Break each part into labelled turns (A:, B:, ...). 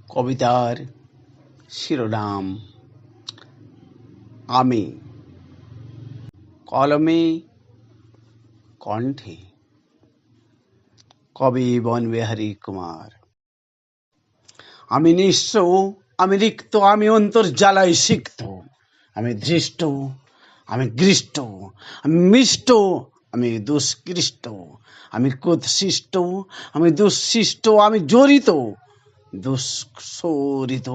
A: কবিতার শিরোনাম আমি। কলমে কণ্ঠে কবি বনবিহারী কুমার। আমি নিঃস্ব, আমি রিক্ত, আমি অন্তর্জালায় সিক্ত, আমি ধৃষ্ট, আমি গৃষ্ট, আমি মিষ্ট, আমি দুষ্কৃষ্ট, আমি কুৎসিষ্ট, আমি দুঃশিষ্ট, আমি জড়িত, দুঃশোরিত,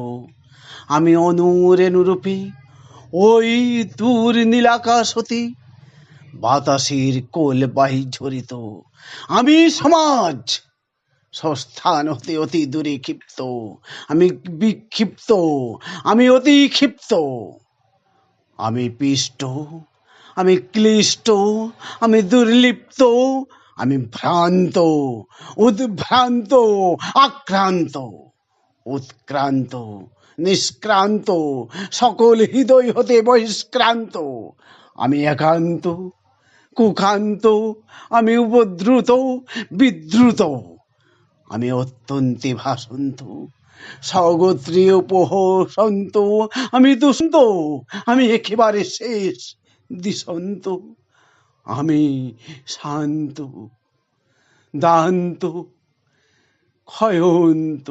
A: আমি অনুরেণুরূপী ওই দূর নীলাকাশ হতে বাতাসের কোলবাহী ঝরিত। আমি সমাজ স্বস্থান হতে অতি দূরে ক্ষিপ্ত, আমি বিক্ষিপ্ত, আমি অতি ক্ষিপ্ত, আমি পিষ্ট, আমি ক্লিষ্ট, আমি দুর্লিপ্ত, আমি ভ্রান্ত, উদ্ভ্রান্ত, আক্রান্ত, উৎক্রান্ত, নিষ্ক্রান্ত, সকল হৃদয় হতে বহিষ্ক্রান্ত, আমি একান্ত, কুখান্ত, আমি উপদ্রুত, বিদ্রুত, আমি অত্যন্তে ভাসন্ত, স্বগোত্রীয় উপহসন্ত, আমি দুষন্ত, আমি একেবারে শেষ দিশন্ত, আমি শান্ত, দান্ত, ক্ষয়ন্ত।